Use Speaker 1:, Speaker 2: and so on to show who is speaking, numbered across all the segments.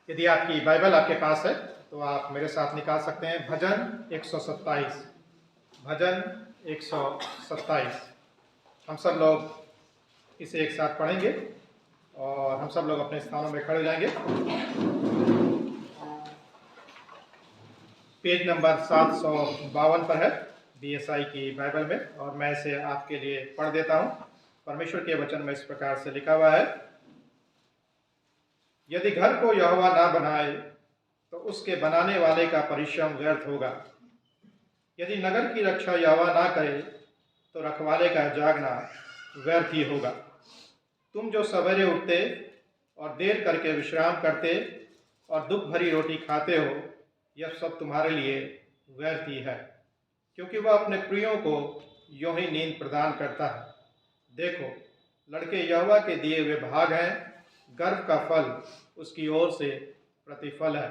Speaker 1: यदि आपकी बाइबल आपके पास है तो आप मेरे साथ निकाल सकते हैं भजन 127। भजन 127 हम सब लोग इसे एक साथ पढ़ेंगे और हम सब लोग अपने स्थानों में खड़े हो जाएंगे। पेज नंबर 752 पर है BSI की बाइबल में, और मैं इसे आपके लिए पढ़ देता हूँ। परमेश्वर के वचन में इस प्रकार से लिखा हुआ है, यदि घर को यहोवा ना बनाए तो उसके बनाने वाले का परिश्रम व्यर्थ होगा। यदि नगर की रक्षा यहोवा ना करे तो रखवाले का जागना व्यर्थ ही होगा। तुम जो सवेरे उठते और देर करके विश्राम करते और दुख भरी रोटी खाते हो, यह सब तुम्हारे लिए व्यर्थ ही है, क्योंकि वह अपने प्रियों को यूं ही नींद प्रदान करता है। देखो, लड़के यहोवा के दिए हुए भाग हैं, गर्भ का फल उसकी ओर से प्रतिफल है।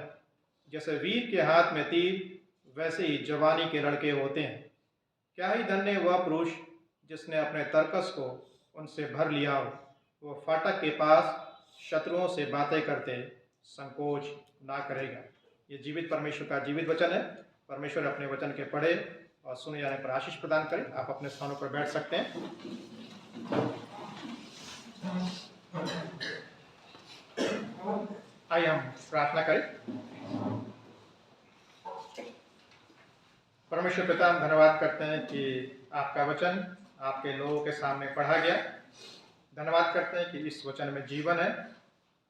Speaker 1: जैसे वीर के हाथ में तीर, वैसे ही जवानी के लड़के होते हैं। क्या ही धन्य वह पुरुष जिसने अपने तरकस को उनसे भर लिया हो। वह फाटक के पास शत्रुओं से बातें करते संकोच ना करेगा। ये जीवित परमेश्वर का जीवित वचन है। परमेश्वर अपने वचन के पढ़े और सुने जाने पर आशीष प्रदान करें। आप अपने स्थानों पर बैठ सकते हैं। आइए हम प्रार्थना करें। परमेश्वर पिता, हम धन्यवाद करते हैं कि आपका वचन आपके लोगों के सामने पढ़ा गया। धन्यवाद करते हैं कि इस वचन में जीवन है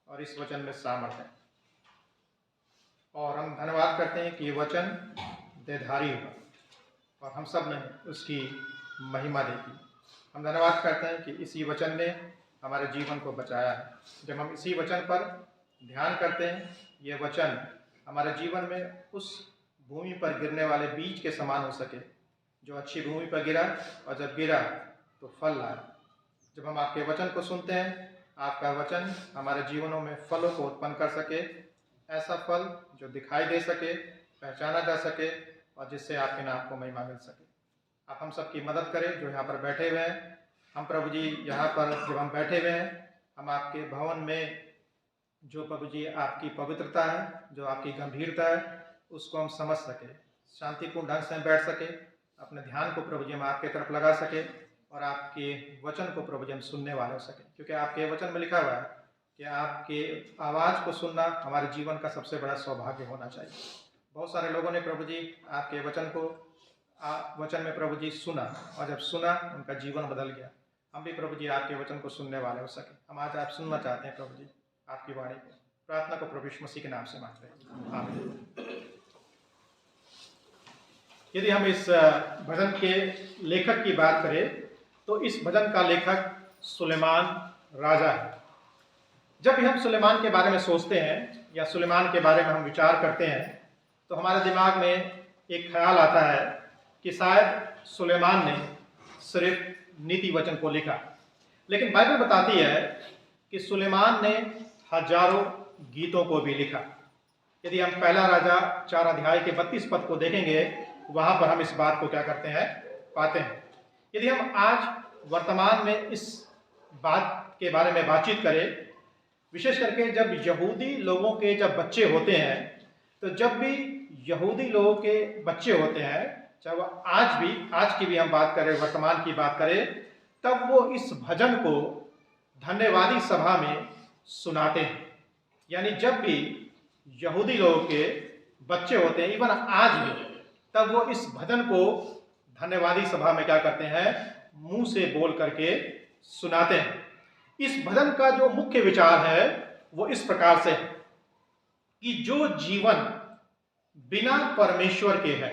Speaker 1: और इस वचन में सामर्थ है, और हम धन्यवाद करते हैं कि ये वचन देधारी हुआ और हम सब ने उसकी महिमा देखी। हम धन्यवाद करते हैं कि इसी वचन ने हमारे जीवन को बचाया है। जब हम इसी वचन पर ध्यान करते हैं, ये वचन हमारे जीवन में उस भूमि पर गिरने वाले बीज के समान हो सके, जो अच्छी भूमि पर गिरा और जब गिरा तो फल लाया। जब हम आपके वचन को सुनते हैं, आपका वचन हमारे जीवनों में फलों को उत्पन्न कर सके, ऐसा फल जो दिखाई दे सके, पहचाना जा सके और जिससे आपके नाम को महिमा मिल सके। आप हम सब की मदद करें जो यहाँ पर बैठे हुए हैं। हम प्रभु जी यहाँ पर जब हम बैठे हुए हैं, हम आपके भवन में जो प्रभु जी आपकी पवित्रता है, जो आपकी गंभीरता है, उसको हम समझ सके, शांतिपूर्ण ढंग से हम बैठ सके, अपने ध्यान को प्रभु जी हम आपके तरफ लगा सके और आपके वचन को प्रभु जी हम सुनने वाले हो सके। क्योंकि आपके वचन में लिखा हुआ है कि आपके आवाज़ को सुनना हमारे जीवन का सबसे बड़ा सौभाग्य होना चाहिए। बहुत सारे लोगों ने प्रभु जी आपके वचन को वचन में प्रभु जी सुना, और जब सुना उनका जीवन बदल गया। हम भी प्रभु जी आपके वचन को सुनने वाले हो सके। हम आज आप सुनना चाहते हैं प्रभु जी आपकी वाणी को। प्रार्थना को प्रभु यीशु मसीह के नाम से मांगते हैं, आमीन। यदि हम इस भजन के लेखक की बात करें तो इस भजन का लेखक सुलेमान राजा है। जब भी हम सुलेमान के बारे में सोचते हैं या सुलेमान के बारे में हम विचार करते हैं तो हमारे दिमाग में एक ख्याल आता है कि शायद सुलेमान ने सिर्फ नीति वचन को लिखा, लेकिन बाइबल बताती है कि सुलेमान ने हजारों गीतों को भी लिखा। यदि हम पहला राजा 4 अध्याय के 32 पद को देखेंगे, वहां पर हम इस बात को क्या करते हैं, पाते हैं। यदि हम आज वर्तमान में इस बात के बारे में बातचीत करें, विशेष करके जब यहूदी लोगों के जब बच्चे होते हैं, तो जब भी यहूदी लोगों के बच्चे होते हैं, चाहे वो आज की भी हम बात करें, वर्तमान की बात करें, तब वो इस भजन को धन्यवादी सभा में सुनाते हैं। यानी जब भी यहूदी लोगों के बच्चे होते हैं, इवन आज भी, तब वो इस भजन को धन्यवादी सभा में क्या करते हैं, मुंह से बोल करके सुनाते हैं। इस भजन का जो मुख्य विचार है वो इस प्रकार से है कि जो जीवन बिना परमेश्वर के है,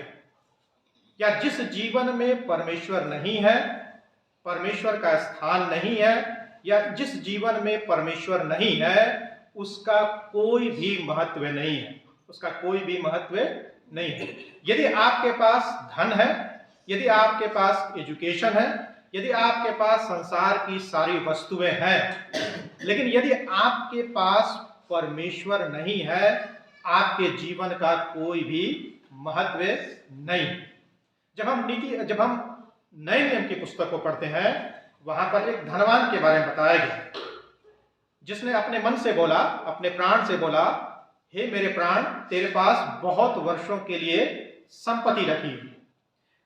Speaker 1: या जिस जीवन में परमेश्वर नहीं है, परमेश्वर का स्थान नहीं है, या जिस जीवन में परमेश्वर नहीं है, उसका कोई भी महत्व नहीं है, उसका कोई भी महत्व नहीं है। यदि आपके पास धन है, यदि आपके पास एजुकेशन है, यदि आपके पास संसार की सारी वस्तुएं हैं, लेकिन यदि आपके पास परमेश्वर नहीं है, आपके जीवन का कोई भी महत्व नहीं। जब हम नए नियम की पुस्तक को पढ़ते हैं, वहां पर एक धनवान के बारे में बताया गया, जिसने अपने मन से बोला, अपने प्राण से बोला हे मेरे प्राण, तेरे पास बहुत वर्षों के लिए संपत्ति रखी।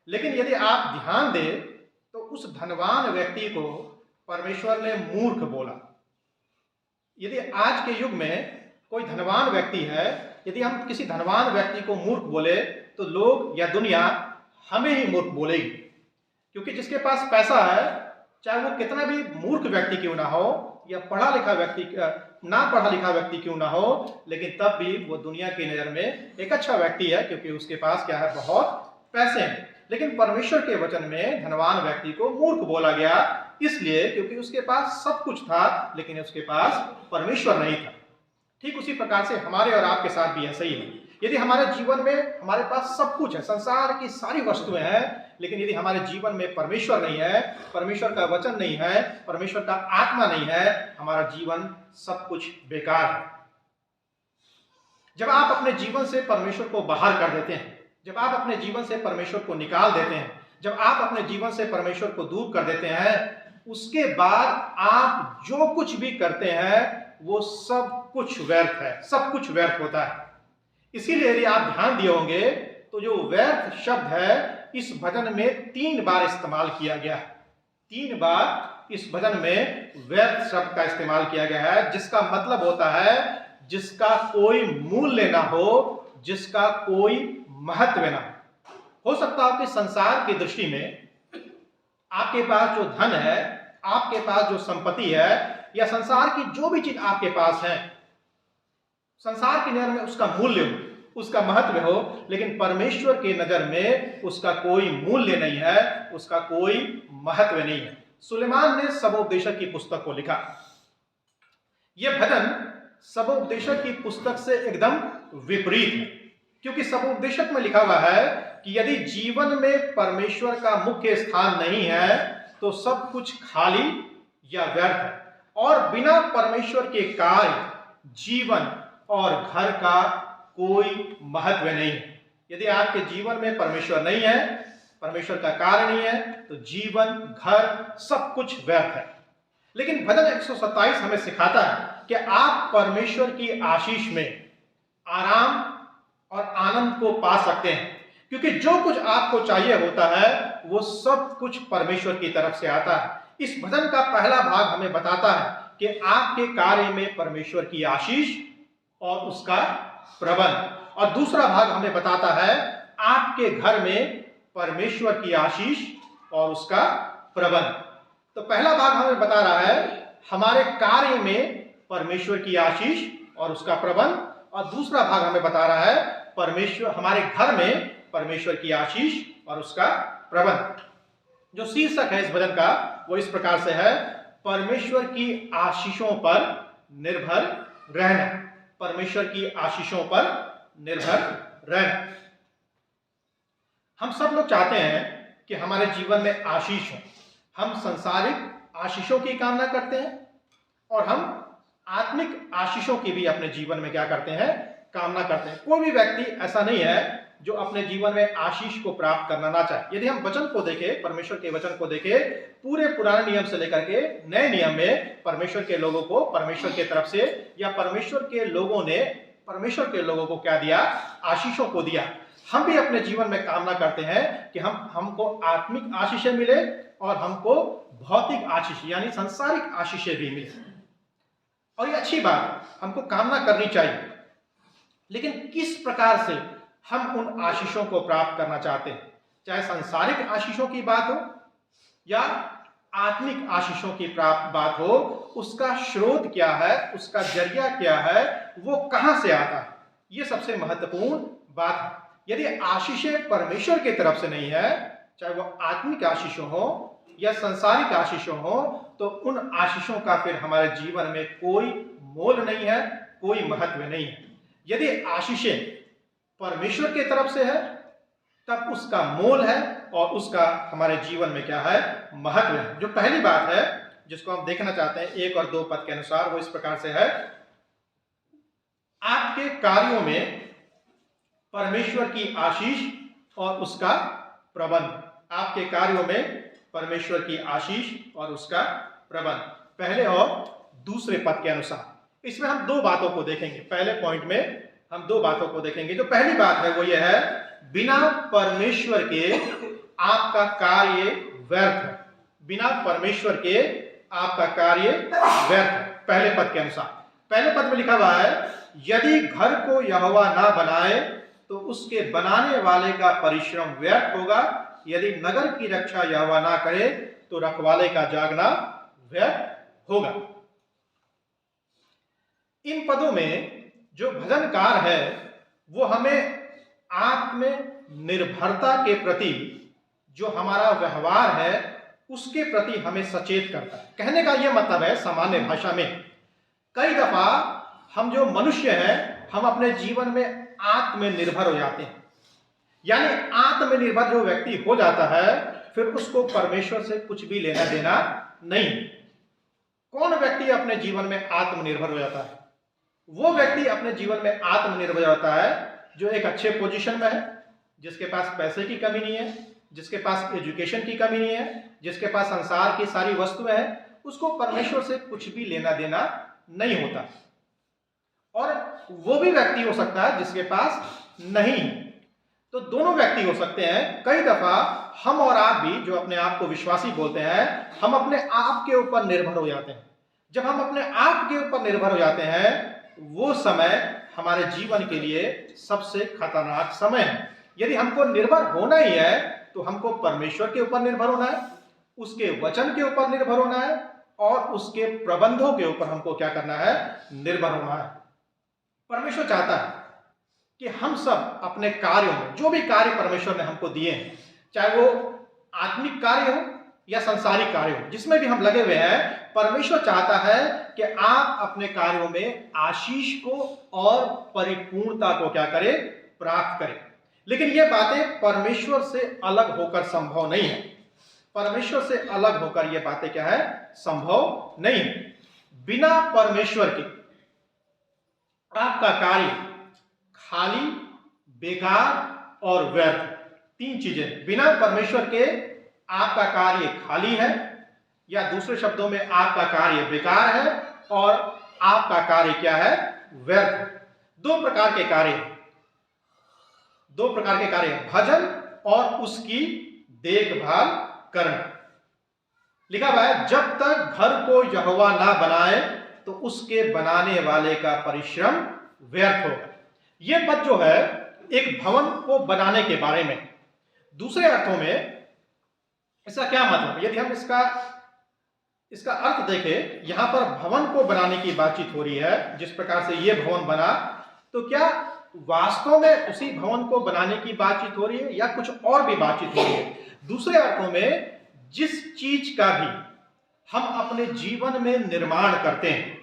Speaker 1: लेकिन यदि आप ध्यान दें तो उस धनवान व्यक्ति को परमेश्वर ने मूर्ख बोला। यदि आज के युग में कोई धनवान व्यक्ति है, यदि हम किसी धनवान व्यक्ति को मूर्ख बोले तो लोग या दुनिया हमें ही मूर्ख बोलेगी, क्योंकि जिसके पास पैसा है, चाहे वो कितना भी मूर्ख व्यक्ति क्यों ना हो या पढ़ा लिखा व्यक्ति ना पढ़ा लिखा व्यक्ति क्यों ना हो, लेकिन तब भी वो दुनिया की नजर में एक अच्छा व्यक्ति है, क्योंकि उसके पास क्या है, बहुत पैसे हैं। लेकिन परमेश्वर के वचन में धनवान व्यक्ति को मूर्ख बोला गया, इसलिए क्योंकि उसके पास सब कुछ था लेकिन उसके पास परमेश्वर नहीं था। ठीक उसी प्रकार से हमारे और आपके साथ भी ऐसा ही है। यदि हमारे जीवन में हमारे पास सब कुछ है, संसार की सारी वस्तुएं हैं, लेकिन यदि हमारे जीवन में परमेश्वर नहीं है, परमेश्वर का वचन नहीं है, परमेश्वर का आत्मा नहीं है, हमारा जीवन सब कुछ बेकार है। जब आप अपने जीवन से परमेश्वर को बाहर कर देते हैं, जब आप अपने जीवन से परमेश्वर को निकाल देते हैं, जब आप अपने जीवन से परमेश्वर को दूर कर देते हैं, उसके बाद आप जो कुछ भी करते हैं वो सब कुछ व्यर्थ है, सब कुछ व्यर्थ होता है। इसीलिए यदि आप ध्यान दिए होंगे तो जो व्यर्थ शब्द है इस भजन में 3 बार इस्तेमाल किया गया है। 3 बार इस भजन में व्यर्थ शब्द का इस्तेमाल किया गया है, जिसका मतलब होता है जिसका कोई मूल्य ना हो, जिसका कोई महत्व ना हो सकता है कि संसार की दृष्टि में आपके पास जो धन है, आपके पास जो संपत्ति है, या संसार की जो भी चीज आपके पास है, संसार की नजर में उसका मूल्य हो, उसका महत्व हो, लेकिन परमेश्वर की नजर में उसका कोई मूल्य नहीं है, उसका कोई महत्व नहीं है। सुलेमान ने सबोपदेशक की पुस्तक को लिखा। यह भजन सबोपदेशक की पुस्तक से एकदम विपरीत है, क्योंकि सबोपदेशक में लिखा हुआ है कि यदि जीवन में परमेश्वर का मुख्य स्थान नहीं है तो सब कुछ खाली या व्यर्थ है, और बिना परमेश्वर के कार्य, जीवन और घर का कोई महत्व नहीं है। यदि आपके जीवन में परमेश्वर नहीं है, परमेश्वर का कार्य नहीं है, तो जीवन, घर, सब कुछ व्यर्थ है। लेकिन भजन 127 हमें सिखाता है कि आप परमेश्वर की आशीष में आराम और आनंद को पा सकते हैं, क्योंकि जो कुछ आपको चाहिए होता है वो सब कुछ परमेश्वर की तरफ से आता है। इस भजन का पहला भाग हमें बताता है कि आपके कार्य में परमेश्वर की आशीष और उसका प्रबंध, और दूसरा भाग हमें बताता है आपके घर में परमेश्वर की आशीष और उसका प्रबंध। तो पहला भाग हमें बता रहा है हमारे कार्य में परमेश्वर की आशीष और उसका प्रबंध, और दूसरा भाग हमें बता रहा है परमेश्वर, हमारे घर में परमेश्वर की आशीष और उसका प्रबंध। जो शीर्षक है इस भजन का वो इस प्रकार से है, परमेश्वर की आशीषों पर निर्भर रहना। परमेश्वर की आशीषों पर निर्भर रहना। हम सब लोग चाहते हैं कि हमारे जीवन में आशीष हो। हम सांसारिक आशीषों की कामना करते हैं और हम आत्मिक आशीषों की भी अपने जीवन में क्या करते हैं, कामना करते हैं। कोई भी व्यक्ति ऐसा नहीं है जो अपने जीवन में आशीष को प्राप्त करना ना चाहे। यदि हम वचन को देखें, परमेश्वर के वचन को देखें, पूरे पुराने नियम से लेकर के नए नियम में परमेश्वर के लोगों को परमेश्वर की तरफ से या परमेश्वर के लोगों ने परमेश्वर के लोगों को क्या दिया, आशीषों को दिया। हम भी अपने जीवन में कामना करते हैं कि हमको आत्मिक आशीषें मिले और हमको भौतिक आशीष यानी सांसारिक आशीषें भी मिले, और ये अच्छी बात है, हमको कामना करनी चाहिए। लेकिन किस प्रकार से हम उन आशीषों को प्राप्त करना चाहते हैं, चाहे सांसारिक आशीषों की बात हो या आत्मिक आशीषों की प्राप्त बात हो, उसका स्रोत क्या है, उसका जरिया क्या है, वो कहां से आता है, ये सबसे महत्वपूर्ण बात है। यदि आशीषें परमेश्वर की तरफ से नहीं है, चाहे वो आत्मिक आशीषों हो या सांसारिक आशीषों हो, तो उन आशीषों का फिर हमारे जीवन में कोई मोल नहीं है, कोई महत्व नहीं है। यदि आशीषें परमेश्वर की तरफ से है तब उसका मोल है और उसका हमारे जीवन में क्या है, महत्व है। जो पहली बात है जिसको हम देखना चाहते हैं 1 और 2 पद के अनुसार, वो इस प्रकार से है, आपके कार्यों में परमेश्वर की आशीष और उसका प्रबंध। आपके कार्यों में परमेश्वर की आशीष और उसका प्रबंध, पहले और दूसरे पद के अनुसार। इसमें हम 2 बातों को देखेंगे। पहले पॉइंट में हम दो बातों को देखेंगे। जो पहली बात है वो ये है, बिना परमेश्वर के आपका कार्य व्यर्थ है। बिना परमेश्वर के आपका कार्य व्यर्थ है। पहले पद के अनुसार, पहले पद में लिखा हुआ है, यदि घर को यहोवा ना बनाए तो उसके बनाने वाले का परिश्रम व्यर्थ होगा। यदि नगर की रक्षा यहोवा ना करे तो रखवाले का जागना व्यर्थ होगा। इन पदों में जो भजनकार है वो हमें आत्मनिर्भरता के प्रति जो हमारा व्यवहार है उसके प्रति हमें सचेत करता है। कहने का यह मतलब है सामान्य भाषा में, कई दफा हम जो मनुष्य हैं हम अपने जीवन में आत्मनिर्भर हो जाते हैं। यानी आत्मनिर्भर जो व्यक्ति हो जाता है फिर उसको परमेश्वर से कुछ भी लेना देना नहीं। कौन व्यक्ति अपने जीवन में आत्मनिर्भर हो जाता है? वो व्यक्ति अपने जीवन में आत्मनिर्भर हो जाता है जो एक अच्छे पोजीशन में है, जिसके पास पैसे की कमी नहीं है, जिसके पास एजुकेशन की कमी नहीं है, जिसके पास संसार की सारी वस्तुएं हैं, उसको परमेश्वर से कुछ भी लेना देना नहीं होता। और वो भी व्यक्ति हो सकता है जिसके पास नहीं। तो दोनों व्यक्ति हो सकते हैं। कई दफा हम और आप भी जो अपने आप को विश्वासी बोलते हैं, हम अपने आप के ऊपर निर्भर हो जाते हैं। जब हम अपने आप के ऊपर निर्भर हो जाते हैं वो समय हमारे जीवन के लिए सबसे खतरनाक समय है। यदि हमको निर्भर होना ही है तो हमको परमेश्वर के ऊपर निर्भर होना है, उसके वचन के ऊपर निर्भर होना है और उसके प्रबंधों के ऊपर हमको क्या करना है? निर्भर होना है। परमेश्वर चाहता है कि हम सब अपने कार्यों में, जो भी कार्य परमेश्वर ने हमको दिए हैं, चाहे वो आत्मिक कार्य हो या सांसारिक कार्य हो, जिसमें भी हम लगे हुए हैं, परमेश्वर चाहता है कि आप अपने कार्यों में आशीष को और परिपूर्णता को क्या करें? प्राप्त करें। लेकिन ये बातें परमेश्वर से अलग होकर संभव नहीं है। परमेश्वर से अलग होकर ये बातें क्या है? संभव नहीं है। बिना परमेश्वर के आपका कार्य खाली, बेकार और व्यर्थ। तीन चीजें। बिना परमेश्वर के आपका कार्य खाली है, या दूसरे शब्दों में आपका कार्य बेकार है और आपका कार्य क्या है? व्यर्थ। दो प्रकार के कार्य, भजन और उसकी देखभाल करना। लिखा हुआ है, जब तक घर को यहोवा ना बनाए तो उसके बनाने वाले का परिश्रम व्यर्थ होगा। यह पद जो है एक भवन को बनाने के बारे में। दूसरे अर्थों में इसका क्या मतलब? यदि हम इसका अर्थ देखें, यहां पर भवन को बनाने की बातचीत हो रही है। जिस प्रकार से यह भवन बना, तो क्या वास्तव में उसी भवन को बनाने की बातचीत हो रही है या कुछ और भी बातचीत हो रही है? दूसरे अर्थों में, जिस चीज का भी हम अपने जीवन में निर्माण करते हैं,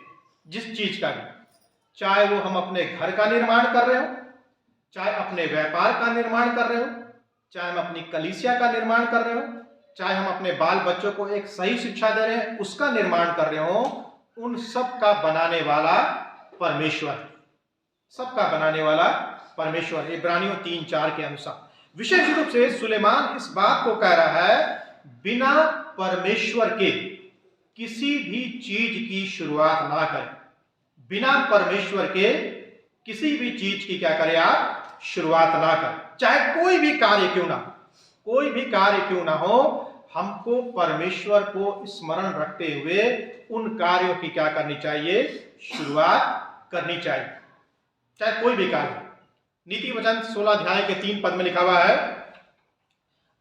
Speaker 1: जिस चीज का भी, चाहे वो हम अपने घर का निर्माण कर रहे हो, चाहे अपने व्यापार का निर्माण कर रहे हो, चाहे हम अपनी कलीसिया का निर्माण कर रहे हो, चाहे हम अपने बाल बच्चों को एक सही शिक्षा दे रहे हैं उसका निर्माण कर रहे हो, उन सब का बनाने वाला परमेश्वर है। सबका बनाने वाला परमेश्वर। इब्रानियों 3:4 के अनुसार विशेष रूप से सुलेमान इस बात को कह रहा है, बिना परमेश्वर के किसी भी चीज की शुरुआत ना करें। बिना परमेश्वर के किसी भी चीज की क्या करें? आप शुरुआत ना करें। चाहे कोई भी कार्य क्यों ना हो, हमको परमेश्वर को स्मरण रखते हुए उन कार्यों की क्या करनी चाहिए? शुरुआत करनी चाहिए, चाहे कोई भी कार्य। नीति वचन 16 अध्याय के 3 पद में लिखा हुआ है,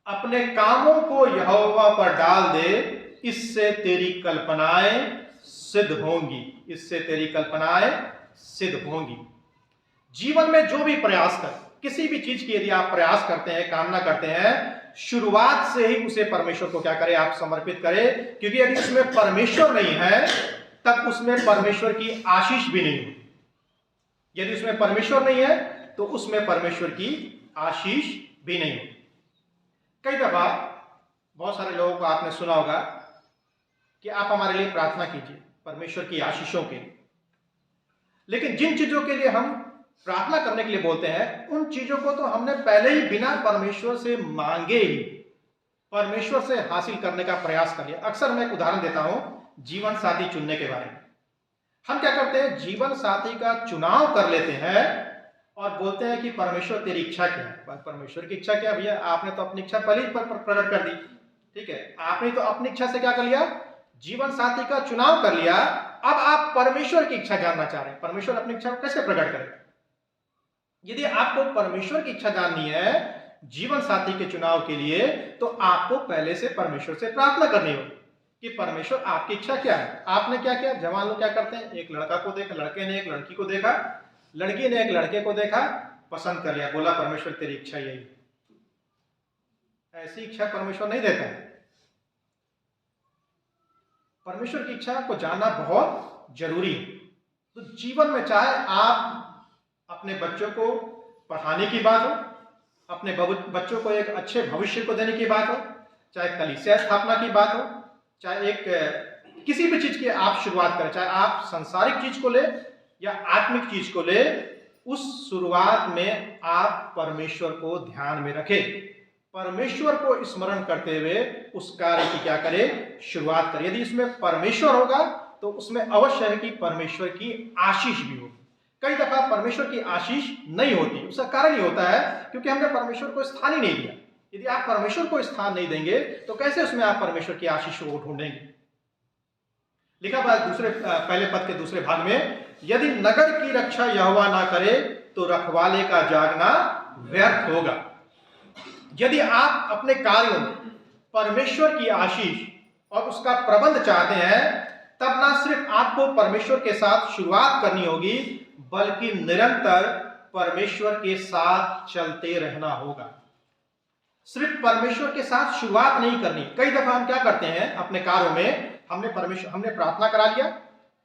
Speaker 1: अपने कामों को यहोवा पर डाल दे, इससे तेरी कल्पनाएं सिद्ध होंगी। इससे तेरी कल्पनाएं सिद्ध होंगी। जीवन में जो भी प्रयास कर, किसी भी चीज की यदि आप प्रयास करते हैं, कामना करते हैं, शुरुआत से ही उसे परमेश्वर को क्या करें? आप समर्पित करें। क्योंकि यदि उसमें परमेश्वर नहीं है तब उसमें परमेश्वर की आशीष भी नहीं होगी। यदि उसमें परमेश्वर नहीं है तो उसमें परमेश्वर की आशीष भी नहीं होगी। कई दफा बहुत सारे लोगों को आपने सुना होगा कि आप हमारे लिए प्रार्थना कीजिए परमेश्वर की आशीषों के लिए। लेकिन जिन चीजों के लिए हम प्रार्थना करने के लिए बोलते हैं, उन चीजों को तो हमने पहले ही बिना परमेश्वर से मांगे ही परमेश्वर से हासिल करने का प्रयास कर लिया। अक्सर मैं एक उदाहरण देता हूं जीवन साथी चुनने के बारे में। हम क्या करते हैं? जीवन साथी का चुनाव कर लेते हैं और बोलते हैं कि परमेश्वर तेरी इच्छा क्या है। परमेश्वर की इच्छा क्या भैया, आपने तो अपनी इच्छा पहले ही प्रकट कर दी। ठीक है, आपने तो अपनी इच्छा से क्या कर लिया, जीवन साथी का चुनाव कर लिया। अब आप परमेश्वर की इच्छा जानना चाह रहे हैं, परमेश्वर अपनी इच्छा को कैसे प्रकट करेगा। यदि आपको परमेश्वर की इच्छा जाननी है जीवन साथी के चुनाव के लिए, तो आपको पहले से परमेश्वर से प्रार्थना करनी होगी कि परमेश्वर आपकी इच्छा क्या है। आपने क्या किया, जवान लोग क्या करते हैं, एक लड़का को देखा, लड़के ने एक लड़की को देखा, लड़की ने एक लड़के को देखा, पसंद कर लिया, बोला परमेश्वर तेरी इच्छा यही। ऐसी इच्छा परमेश्वर नहीं देता है। परमेश्वर की इच्छा को जानना बहुत जरूरी है। तो जीवन में चाहे आप अपने बच्चों को पढ़ाने की बात हो, अपने बच्चों को एक अच्छे भविष्य को देने की बात हो, चाहे कलीसिया स्थापना की बात हो, चाहे एक किसी भी चीज की आप शुरुआत करें, चाहे आप सांसारिक चीज को ले या आत्मिक चीज को ले, उस शुरुआत में आप परमेश्वर को ध्यान में रखें, परमेश्वर को स्मरण करते हुए उस कार्य की क्या करें, शुरुआत करें। यदि इसमें परमेश्वर होगा तो उसमें अवश्य है कि परमेश्वर की आशीष भी होगी। कई दफा परमेश्वर की आशीष नहीं होती, उसका कारण ये होता है क्योंकि हमने परमेश्वर को स्थान ही नहीं दिया। यदि आप परमेश्वर को स्थान नहीं देंगे तो कैसे उसमें आप परमेश्वर की आशीष को ढूंढेंगे। लिखा हुआ पहले पद के दूसरे भाग में, यदि नगर की रक्षा यहोवा ना करे तो रखवाले का जागना व्यर्थ होगा। यदि आप अपने कार्यों में परमेश्वर की आशीष और उसका प्रबंध चाहते हैं, तब ना सिर्फ आपको परमेश्वर के साथ शुरुआत करनी होगी, बल्कि निरंतर परमेश्वर के साथ चलते रहना होगा। सिर्फ परमेश्वर के साथ शुरुआत नहीं करनी। कई दफा हम क्या करते हैं अपने कार्यों में, हमने प्रार्थना करा लिया,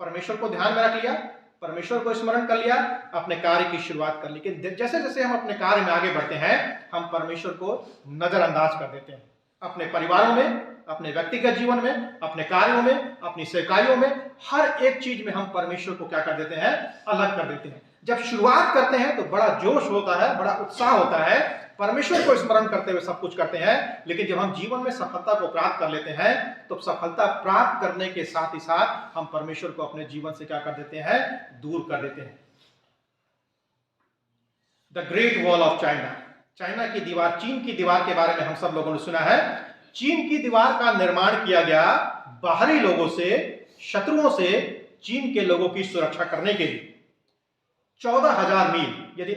Speaker 1: परमेश्वर को ध्यान में रख लिया, परमेश्वर को स्मरण कर लिया, अपने कार्य की शुरुआत कर ली, लेकिन जैसे जैसे हम अपने कार्य में आगे बढ़ते हैं, हम परमेश्वर को नजरअंदाज कर देते हैं। अपने परिवारों में, अपने व्यक्तिगत जीवन में, अपने कार्यों में, अपनी सेवकाइयों में, हर एक चीज में हम परमेश्वर को क्या कर देते हैं, अलग कर देते हैं। जब शुरुआत करते हैं तो बड़ा जोश होता है, बड़ा उत्साह होता है, परमेश्वर को स्मरण करते हुए सब कुछ करते हैं, लेकिन जब हम जीवन में सफलता को प्राप्त कर लेते हैं तो सफलता प्राप्त करने के साथ ही साथ हम परमेश्वर को अपने जीवन से क्या कर देते हैं, दूर कर देते हैं। The great wall of China, China की दीवार, चीन की दीवार के बारे में हम सब लोगों ने सुना है। चीन की दीवार का निर्माण किया गया बाहरी लोगों से, शत्रुओं से चीन के लोगों की सुरक्षा करने के लिए। 14,000 मील, यदि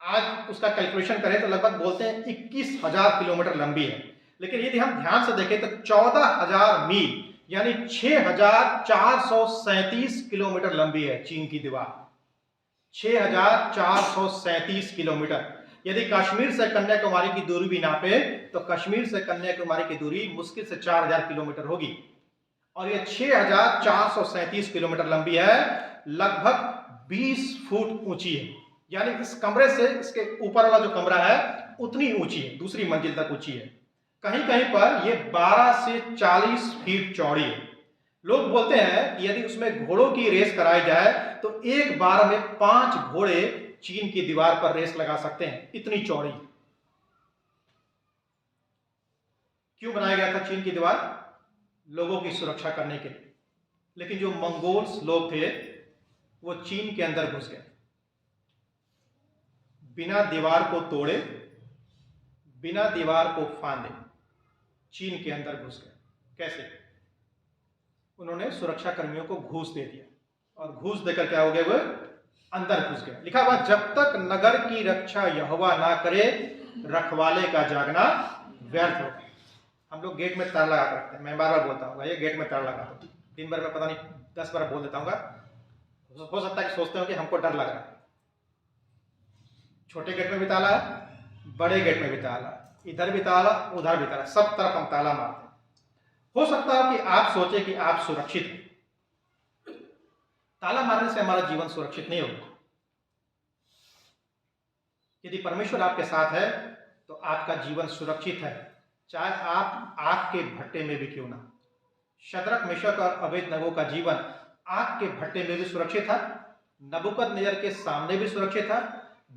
Speaker 1: आज उसका कैलकुलेशन करें तो लगभग बोलते हैं 21,000 किलोमीटर लंबी है, लेकिन यदि हम ध्यान से देखें तो 14,000 मील यानी 6,437 किलोमीटर लंबी है चीन की दीवार। 6,437 किलोमीटर। यदि कश्मीर से कन्याकुमारी की दूरी भी नापे तो कश्मीर से कन्याकुमारी की दूरी मुश्किल से 4,000 किलोमीटर होगी, और ये 6,437 किलोमीटर लंबी है, लगभग 20 फुट ऊंची है। यानी इस कमरे से इसके ऊपर वाला जो कमरा है उतनी ऊंची है, दूसरी मंजिल तक ऊंची है। कहीं कहीं पर ये 12 से 40 फीट चौड़ी है। लोग बोलते हैं कि यदि उसमें घोड़ों की रेस कराई जाए तो एक बार में 5 घोड़े चीन की दीवार पर रेस लगा सकते हैं, इतनी चौड़ी। क्यों बनाया गया था चीन की दीवार? लोगों की सुरक्षा करने के लिए। लेकिन जो मंगोल्स लोग थे वो चीन के अंदर घुस गए, बिना दीवार को तोड़े, बिना दीवार को फांदे चीन के अंदर घुस गए। कैसे? उन्होंने सुरक्षा कर्मियों को घूस दे दिया, और घूस देकर क्या हो गए, वो अंदर घुस गए। लिखा हुआ, जब तक नगर की रक्षा यहोवा ना करे रखवाले का जागना व्यर्थ होगा। हम लोग गेट में ताला लगा रखते हैं, मैं बार बार बोलता हूँ, ये गेट में ताला लगा दो। दिन भर में पता नहीं 10 बार बोल देता हूँ। हो सकता है कि सोचते हो कि हमको डर लग रहा है। छोटे गेट में भी ताला है, बड़े गेट में भी ताला, इधर भी ताला, उधर भी ताला, सब तरफ हम ताला मारते हैं। हो सकता है कि आप सोचे कि आप सुरक्षित हैं। ताला मारने से हमारा जीवन सुरक्षित नहीं होगा। यदि परमेश्वर आपके साथ है तो आपका जीवन सुरक्षित है, चाहे आप आग के भट्टे में भी क्यों ना। शद्रक, मेशक और अबेदनगो का जीवन आग के भट्टे में भी सुरक्षित था, नबूकदनेस्सर के सामने भी सुरक्षित था।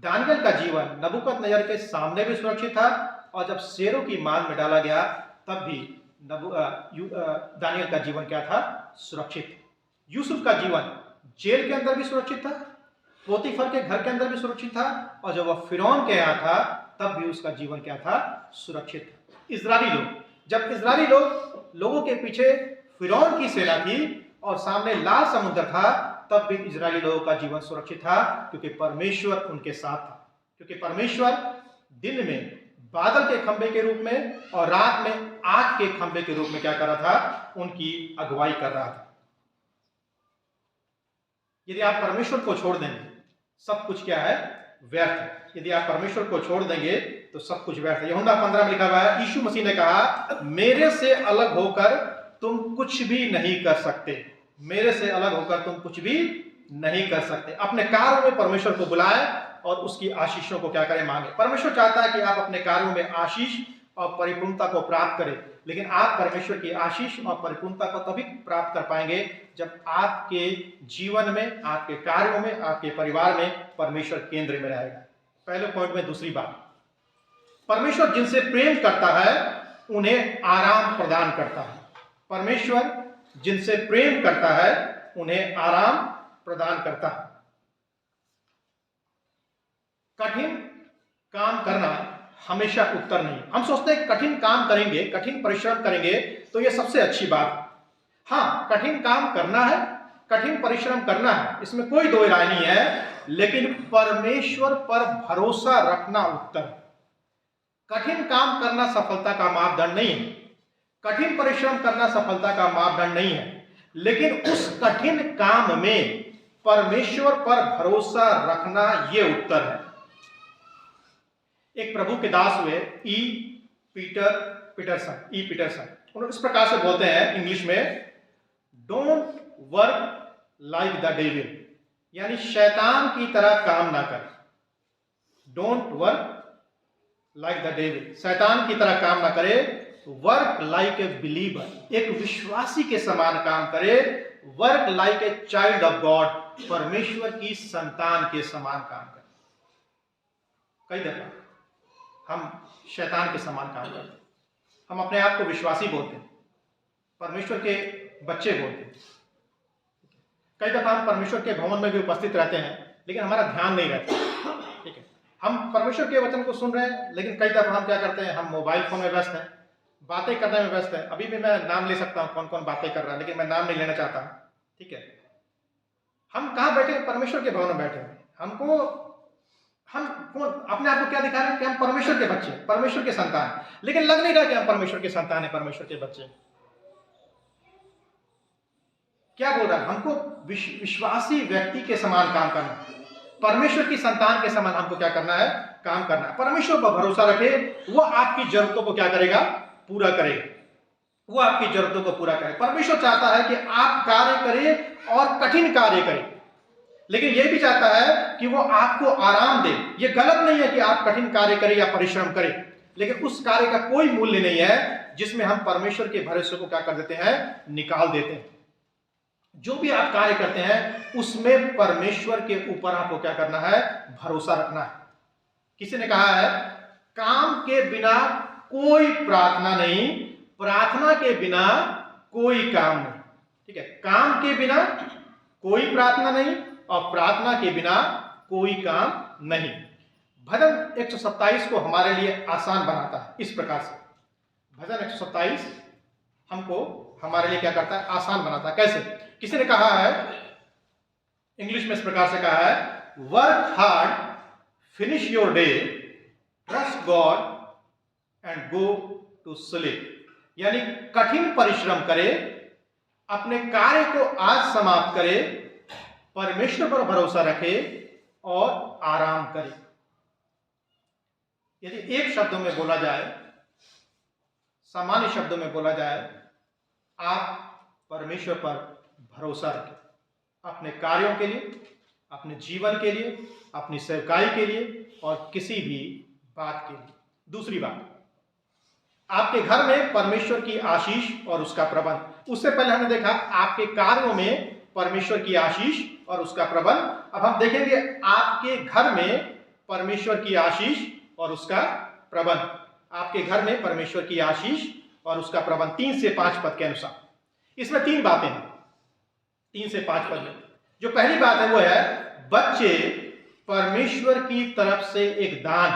Speaker 1: दानियल का जीवन नबूकदनेस्सर के सामने भी सुरक्षित था, और जब शेरों की मान में डाला गया तब भी दानियल का जीवन क्या था, सुरक्षित। यूसुफ का जीवन जेल के अंदर भी सुरक्षित था, पोतीफर के घर के अंदर भी सुरक्षित था, और जब वह फिरौन के यहाँ था तब भी उसका जीवन क्या था? सुरक्षित था। इजरायली लोग, जब इजरायली लोगों के पीछे फिरौन की सेना थी और सामने लाल समुद्र था, तब भी इजरायली लोगों का जीवन सुरक्षित था, क्योंकि परमेश्वर उनके साथ था। क्योंकि परमेश्वर दिन में बादल के खंभे के रूप में और रात में आग के खंभे के रूप में क्या कर रहा था? उनकी अगुवाई कर रहा था। यदि आप परमेश्वर को छोड़ देंगे, सब कुछ क्या है? व्यर्थ है। यदि आप परमेश्वर को छोड़ देंगे तो सब कुछ व्यर्थ है। यूहन्ना 15 में लिखा हुआ है, यीशु मसीह ने कहा, मेरे से अलग होकर तुम कुछ भी नहीं कर सकते। मेरे से अलग होकर तुम कुछ भी नहीं कर सकते। अपने कार्यों में परमेश्वर को बुलाएं और उसकी आशीषों को क्या करें? मांगे। परमेश्वर चाहता है कि आप अपने कार्यों में आशीष और परिपूर्णता को प्राप्त करें, लेकिन आप परमेश्वर की आशीष और परिपूर्णता को तभी प्राप्त कर पाएंगे जब आपके जीवन में, आपके कार्यों में, आपके परिवार में परमेश्वर केंद्र में रहेगा। पहले पॉइंट में दूसरी बात, परमेश्वर जिनसे प्रेम करता है उन्हें आराम प्रदान करता है। परमेश्वर जिनसे प्रेम करता है उन्हें आराम प्रदान करता है। कठिन काम करना हमेशा उत्तर नहीं। हम सोचते हैं कठिन काम करेंगे, कठिन परिश्रम करेंगे तो यह सबसे अच्छी बात है। हाँ, कठिन काम करना है, कठिन परिश्रम करना है, इसमें कोई दो राय नहीं है, लेकिन परमेश्वर पर भरोसा रखना उत्तर है। कठिन काम करना सफलता का मापदंड नहीं है, कठिन परिश्रम करना सफलता का मापदंड नहीं है, लेकिन उस कठिन काम में परमेश्वर पर भरोसा रखना यह उत्तर है। एक प्रभु के दास हुए ई पीटरसन, उन्होंने इस प्रकार से बोलते हैं इंग्लिश में, don't work like the devil, यानी शैतान की तरह काम ना करें। Don't work like the devil, शैतान की तरह काम ना करे। वर्क लाइक ए बिलीवर, एक विश्वासी के समान काम करे। Work like a child of God, परमेश्वर की संतान के समान काम करे। कई दफा हम शैतान के समान काम करते हैं, हम अपने आप को विश्वासी बोलते हैं, परमेश्वर के बच्चे बोलते हैं। कई दफा हम परमेश्वर के भवन में भी उपस्थित रहते हैं, लेकिन हमारा ध्यान नहीं रहता। ठीक है, हम परमेश्वर के वचन को सुन रहे हैं, लेकिन कई दफा हम क्या करते हैं? हम मोबाइल फोन में व्यस्त हैं, बातें करने में व्यस्त हैं। अभी भी मैं नाम ले सकता हूं कौन कौन बातें कर रहा है, लेकिन मैं नाम नहीं लेना चाहता। ठीक है, हम कहां बैठे? परमेश्वर के भवन में बैठे हैं। हम अपने आप को क्या दिखा रहे हैं? कि हम परमेश्वर के बच्चे, परमेश्वर के संतान, लेकिन लग नहीं रहा कि हम परमेश्वर के संतान है, परमेश्वर के बच्चे। क्या बोल रहा है? हमको विश्वासी व्यक्ति के समान काम करना, परमेश्वर की संतान के समान हमको क्या करना है? काम करना। परमेश्वर पर भरोसा रखे, वो आपकी जरूरतों को क्या करेगा? पूरा करेगा। वो आपकी जरूरतों को पूरा करे। परमेश्वर चाहता है कि आप कार्य करें और कठिन कार्य करें, लेकिन यह भी चाहता है कि वो आपको आराम दे। ये गलत नहीं है कि आप कठिन कार्य करें या परिश्रम करें, लेकिन उस कार्य का कोई मूल्य नहीं है जिसमें हम परमेश्वर के भरोसे को क्या कर देते हैं? निकाल देते हैं। जो भी आप कार्य करते हैं उसमें परमेश्वर के ऊपर आपको क्या करना है? भरोसा रखना है। किसी ने कहा है, काम के बिना कोई प्रार्थना नहीं, प्रार्थना के बिना कोई काम नहीं। ठीक है, काम के बिना कोई प्रार्थना नहीं और प्रार्थना के बिना कोई काम नहीं। भजन 127 को हमारे लिए आसान बनाता है इस प्रकार से। भजन 127 हमको हमारे लिए क्या करता है? आसान बनाता है। कैसे? किसी ने कहा है, इंग्लिश में इस प्रकार से कहा है, work hard, finish your day, trust God and go to sleep. यानी कठिन परिश्रम करे, अपने कार्य को आज समाप्त करे, परमेश्वर पर भरोसा रखे और आराम करे। यदि एक शब्दों में बोला जाए, सामान्य शब्दों में बोला जाए, आप परमेश्वर पर भरोसा रखें अपने कार्यों के लिए, अपने जीवन के लिए, अपनी सेवकाई के लिए और किसी भी बात के लिए। दूसरी बात, आपके घर में परमेश्वर की आशीष और उसका प्रबंध। उससे पहले हमने देखा आपके कार्यों में परमेश्वर की आशीष और उसका प्रबंध। अब हम देखेंगे आपके घर में परमेश्वर की आशीष और उसका प्रबंध। आपके घर में परमेश्वर की आशीष और उसका प्रबंध 3 से 5 पद के अनुसार। इसमें 3 बातें हैं, 3 से 5 पद में। जो पहली बात है वो है, बच्चे परमेश्वर की तरफ से एक दान,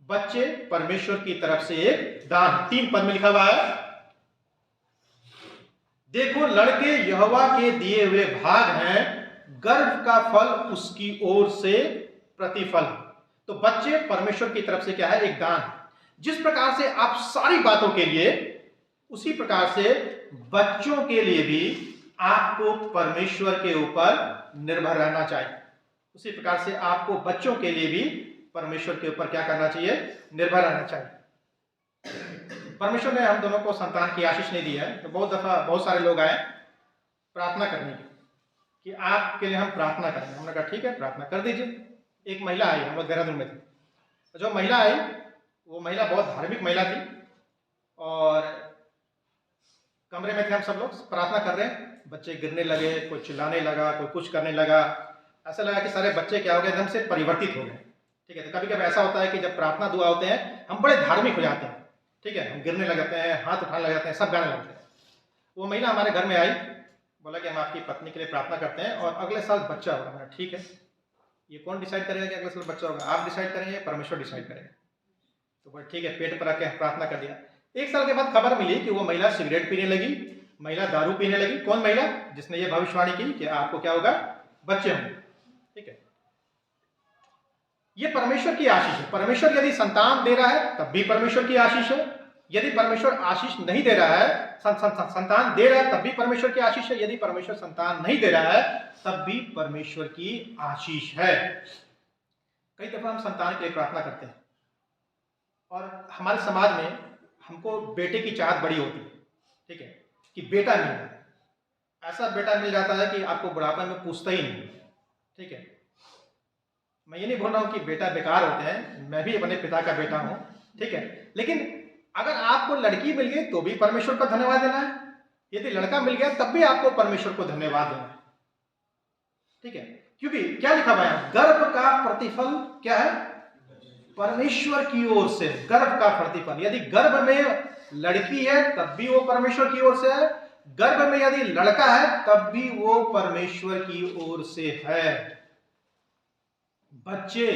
Speaker 1: बच्चे परमेश्वर की तरफ से एक दान। 3 पद में लिखा हुआ है, देखो लड़के यहोवा के दिए हुए भाग हैं, गर्भ का फल उसकी ओर से प्रतिफल। तो बच्चे परमेश्वर की तरफ से क्या है, एक दान। जिस प्रकार से आप सारी बातों के लिए, उसी प्रकार से बच्चों के लिए भी आपको परमेश्वर के ऊपर निर्भर रहना चाहिए। उसी प्रकार से आपको बच्चों के लिए भी परमेश्वर के ऊपर क्या करना चाहिए, निर्भर रहना चाहिए। परमेश्वर ने हम दोनों को संतान की आशीष नहीं दी है, तो बहुत सारे लोग आए प्रार्थना करने की कि आपके लिए हम प्रार्थना करेंगे। हमने कहा ठीक है, प्रार्थना कर दीजिए। एक महिला आई, हम लोग देहरादून में थे, तो जो महिला आई वो महिला बहुत धार्मिक महिला थी, और कमरे में थे हम सब लोग, प्रार्थना कर रहे हैं, बच्चे गिरने लगे, कोई चिल्लाने लगा, कोई कुछ करने लगा। ऐसा लगा कि सारे बच्चे क्या हो गए, एकदम से परिवर्तित हो गए। ठीक है, तो कभी कभी ऐसा होता है कि जब प्रार्थना दुआ होते हैं हम बड़े धार्मिक हो जाते हैं। ठीक है, हम गिरने लग जाते हैं, हाथ उठाने लग जाते हैं, सब गाने लगते हैं। वो महिला हमारे घर में आई, बोला कि हम आपकी पत्नी के लिए प्रार्थना करते हैं और अगले साल बच्चा होगा। मैंने ठीक है, ये कौन डिसाइड करेगा कि अगले साल बच्चा होगा? आप डिसाइड करेंगे, परमेश्वर डिसाइड करेगा। तो बोले ठीक है, पेट पर आके प्रार्थना कर दिया। 1 साल के बाद खबर मिली कि वो महिला सिगरेट पीने लगी, महिला दारू पीने लगी। कौन महिला? जिसने ये भविष्यवाणी की कि आपको क्या होगा, बच्चे होंगे। ठीक है, ये परमेश्वर की आशीष है। परमेश्वर यदि संतान दे रहा है तब भी परमेश्वर की आशीष है। यदि परमेश्वर आशीष नहीं दे रहा है, संतान दे रहा है तब भी परमेश्वर की आशीष है। यदि परमेश्वर संतान नहीं दे रहा है तब भी परमेश्वर की आशीष है। कई दफा हम संतान के लिए प्रार्थना करते हैं और हमारे समाज में हमको बेटे की चाहत बड़ी होती है। ठीक है, कि बेटा मिल जाए, ऐसा बेटा मिल जाता है कि आपको बुढ़ापे में पूछता ही नहीं। ठीक है, मैं ये नहीं बोल रहा हूँ कि बेटा बेकार होते हैं, मैं भी अपने पिता का बेटा हूँ। ठीक है, लेकिन अगर आपको लड़की मिल गई तो भी परमेश्वर को धन्यवाद देना है, यदि लड़का मिल गया तब भी आपको परमेश्वर को धन्यवाद देना है। ठीक है, क्योंकि क्या लिखा हुआ है, गर्भ का प्रतिफल क्या है, परमेश्वर की ओर से। गर्भ का प्रतिफल, यदि गर्भ में लड़की है तब भी वो परमेश्वर की ओर से है, गर्भ में यदि लड़का है तब भी वो परमेश्वर की ओर से है। बच्चे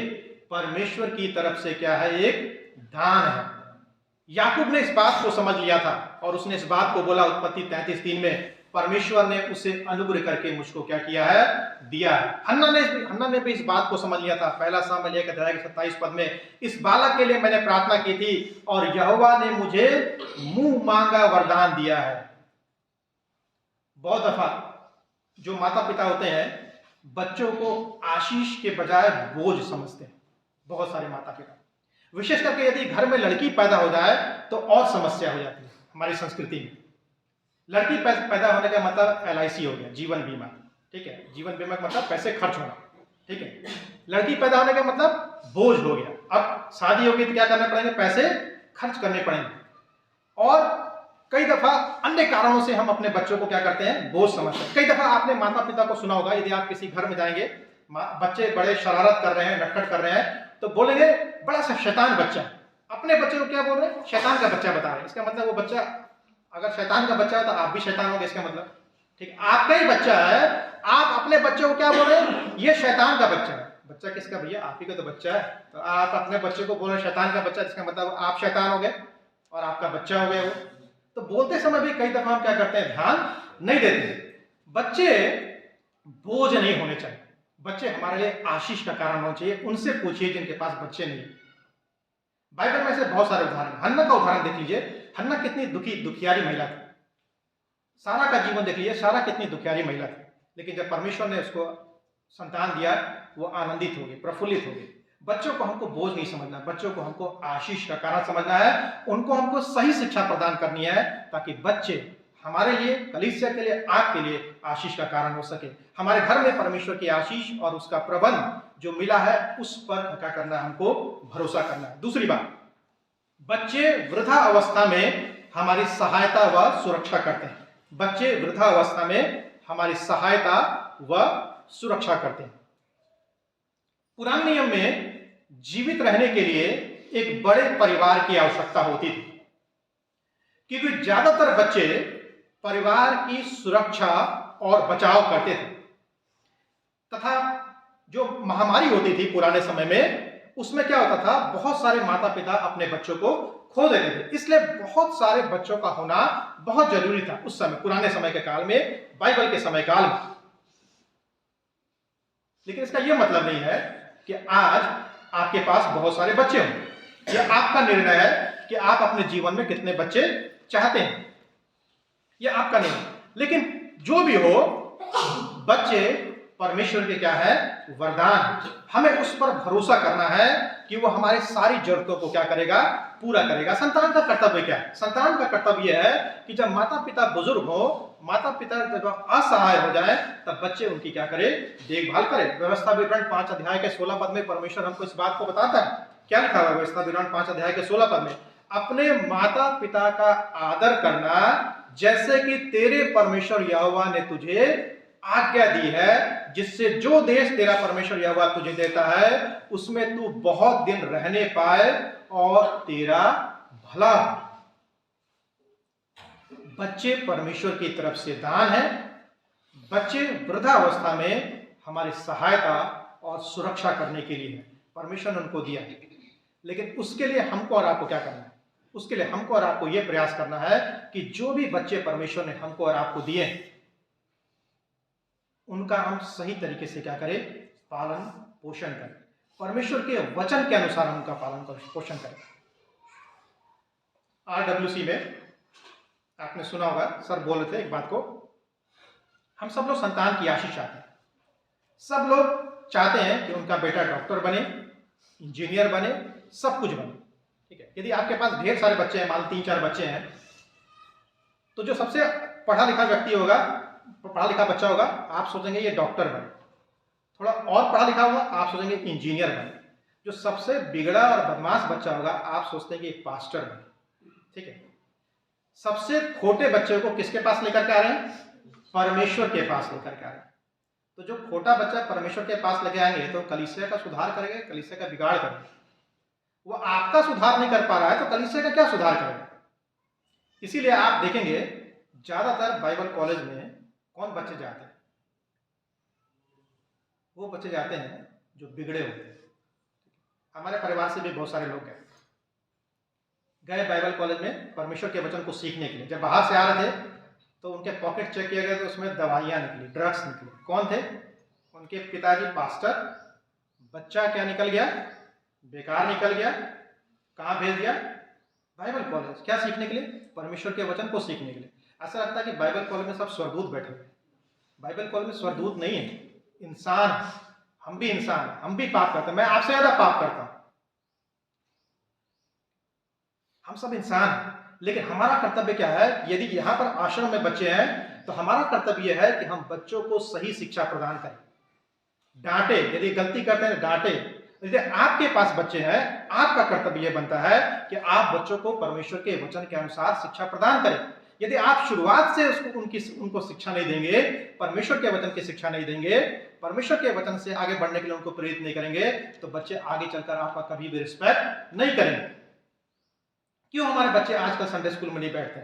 Speaker 1: परमेश्वर की तरफ से क्या है, एक दान है। याकूब ने इस बात को समझ लिया था और उसने इस बात को बोला, उत्पत्ति 33:3 में, परमेश्वर ने उसे अनुग्रह करके मुझको क्या किया है, दिया है। हन्ना ने भी इस बात को समझ लिया था। पहला सामुएल 1:27 में, इस बालक के लिए मैंने प्रार्थना की थी और यहोवा ने मुझे मुंह मांगा वरदान दिया है। बहुत दफा जो माता पिता होते हैं बच्चों को आशीष के बजाय बोझ समझते हैं। बहुत सारे माता पिता, विशेष करके यदि घर में लड़की पैदा हो जाए तो और समस्या हो जाती है। हमारी संस्कृति में लड़की पैदा होने का मतलब LIC हो गया, जीवन बीमा। ठीक है, जीवन बीमा का मतलब पैसे खर्च होना। ठीक है, लड़की पैदा होने का मतलब बोझ हो गया। अब शादी होगी तो क्या करने पड़ेंगे, पैसे खर्च करने पड़ेंगे। और कई दफा अन्य कारणों से हम अपने बच्चों को क्या करते हैं, बोझ समझते हैं। कई दफा आपने माता पिता को सुना होगा, यदि आप किसी घर में जाएंगे, बच्चे बड़े शरारत कर रहे हैं, नटखट कर रहे हैं, तो बोलेंगे बड़ा सा शैतान बच्चा। अपने बच्चे को क्या बोल रहे हैं, शैतान का बच्चा बता रहे हैं। इसका मतलब वो बच्चा अगर शैतान का बच्चा है तो आप भी शैतान होंगे, इसका मतलब। ठीक, आपका ही बच्चा है, आप अपने बच्चे को क्या बोल रहे हैं, ये शैतान का बच्चा है। बच्चा किसका भैया, आप ही का तो बच्चा है। तो आप अपने बच्चे को बोल रहे हैं शैतान का बच्चा, इसका मतलब आप शैतान हो गए और आपका बच्चा हो गया वो। तो बोलते समय भी कई दफा हम क्या करते हैं, ध्यान नहीं देते। बच्चे बोझ नहीं होने चाहिए, बच्चे हमारे लिए आशीष का कारण होना चाहिए। उनसे पूछिए जिनके पास बच्चे नहीं। बाइबल में से बहुत सारे उदाहरण, हन्ना का उदाहरण देख लीजिए। हन्ना कितनी दुखियारी महिला थी। सारा का जीवन देख लीजिए, सारा कितनी दुखियारी महिला थी, लेकिन जब परमेश्वर ने उसको संतान दिया वो आनंदित हो गई, प्रफुल्लित हो गई। बच्चों को हमको बोझ नहीं समझना, बच्चों को हमको आशीष का कारण समझना है। उनको हमको सही शिक्षा प्रदान करनी है ताकि बच्चे हमारे लिए, कलीसिया के लिए, आपके लिए आशीष का कारण हो सके। हमारे घर में परमेश्वर की आशीष और उसका प्रबंध जो मिला है उस पर क्या करना है, हमको भरोसा करना है। दूसरी बात, बच्चे वृद्धा अवस्था में हमारी सहायता व सुरक्षा करते हैं। बच्चे वृद्धा अवस्था में हमारी सहायता व सुरक्षा करते हैं। पुराने नियम में जीवित रहने के लिए एक बड़े परिवार की आवश्यकता होती थी, क्योंकि ज्यादातर बच्चे परिवार की सुरक्षा और बचाव करते थे, तथा जो महामारी होती थी पुराने समय में, उसमें क्या होता था, बहुत सारे माता पिता अपने बच्चों को खो देते थे। इसलिए बहुत सारे बच्चों का होना बहुत जरूरी था उस समय, पुराने समय के काल में, बाइबल के समय काल में। लेकिन इसका यह मतलब नहीं है कि आज आपके पास बहुत सारे बच्चे हों। यह आपका निर्णय है कि आप अपने जीवन में कितने बच्चे चाहते हैं, यह आपका निर्णय। लेकिन जो भी हो, बच्चे परमेश्वर के क्या है, वरदान। हमें उस पर भरोसा करना है कि वो हमारी सारी जरूरतों को क्या करेगा, पूरा करेगा। संतान का कर्तव्य क्या है? संतान का कर्तव्य यह है कि जब माता पिता बुजुर्ग हो, माता पिता जब असहाय हो जाए, तब बच्चे उनकी क्या करे, देखभाल करे। व्यवस्था विवरण 5 अध्याय के 16 पद में परमेश्वर हमको इस बात को बताता है। क्या लिखा हुआ है व्यवस्था विवरण 5 अध्याय के 16 पद में? अपने माता पिता का आदर करना जैसे कि तेरे परमेश्वर यहोवा ने तुझे आज्ञा दी है, जिससे जो देश तेरा परमेश्वर यहोवा तुझे देता है उसमें तू बहुत दिन रहने पाए और तेरा भला हो। बच्चे परमेश्वर की तरफ से दान है। बच्चे वृद्धावस्था में हमारी सहायता और सुरक्षा करने के लिए है, परमेश्वर ने उनको दिया है। लेकिन उसके लिए हमको और आपको क्या करना है? उसके लिए हमको और आपको यह प्रयास करना है कि जो भी बच्चे परमेश्वर ने हमको और आपको दिए हैं, उनका हम सही तरीके से क्या करें, पालन पोषण करें। परमेश्वर के वचन के अनुसार हम उनका पालन पोषण करें। RWC में आपने सुना होगा, सर बोल रहे थे एक बात को, हम सब लोग संतान की आशीष चाहते हैं। सब लोग चाहते हैं कि उनका बेटा डॉक्टर बने, इंजीनियर बने, सब कुछ बने। ठीक है, यदि आपके पास ढेर सारे बच्चे हैं, मान 3-4 बच्चे हैं, तो जो सबसे पढ़ा लिखा व्यक्ति होगा, पढ़ा लिखा बच्चा होगा, आप सोचेंगे ये डॉक्टर बने। थोड़ा और पढ़ा लिखा होगा, आप सोचेंगे इंजीनियर बने। जो सबसे बिगड़ा और बदमाश बच्चा होगा, आप सोचते हैं कि पास्टर बने। ठीक है, सबसे खोटे बच्चे को किसके पास लेकर के आ रहे हैं? परमेश्वर के पास लेकर के आ रहे हैं। तो जो खोटा बच्चा परमेश्वर के पास लेके आएंगे तो कलीसिया का सुधार करेंगे, कलीसिया का बिगाड़ करेंगे। वो आपका सुधार नहीं कर पा रहा है तो कलीसिया का क्या सुधार करेगा? इसीलिए आप देखेंगे ज्यादातर बाइबल कॉलेज में कौन बच्चे जाते हैं? वो बच्चे जाते हैं जो बिगड़े होते हैं। हमारे परिवार से भी बहुत सारे लोग गए बाइबल कॉलेज में परमेश्वर के वचन को सीखने के लिए। जब बाहर से आ रहे थे तो उनके पॉकेट चेक किए गए तो उसमें दवाइयां निकली, ड्रग्स निकली। कौन थे? उनके पिताजी पास्टर। बच्चा क्या निकल गया? बेकार निकल गया। कहाँ भेज दिया? Bible college. क्या सीखने के लिए? परमेश्वर के वचन को सीखने के लिए। ऐसा लगता है कि बाइबल कॉलेज में सब स्वरदूत बैठे हुए। बाइबल कॉलेज में स्वरदूत नहीं है, इंसान। हम भी इंसान हैं, हम भी पाप करते हैं। मैं आपसे ज्यादा पाप करता हूं, हम सब इंसान हैं। लेकिन हमारा कर्तव्य क्या है? यदि यहां पर आश्रम में बच्चे हैं तो हमारा कर्तव्य यह है कि हम बच्चों को सही शिक्षा प्रदान करें, डांटे। यदि गलती करते हैं तो डांटे। यदि आपके पास बच्चे हैं, आपका कर्तव्य यह बनता है कि आप बच्चों को परमेश्वर के वचन के अनुसार शिक्षा प्रदान करें। यदि आप शुरुआत से उनको शिक्षा नहीं देंगे, परमेश्वर के वचन की शिक्षा नहीं देंगे, परमेश्वर के वचन से आगे बढ़ने के लिए उनको प्रेरित नहीं करेंगे, तो बच्चे आगे चलकर आपका कभी भी रिस्पेक्ट नहीं करेंगे। क्यों हमारे बच्चे आजकल संडे स्कूल में नहीं बैठते?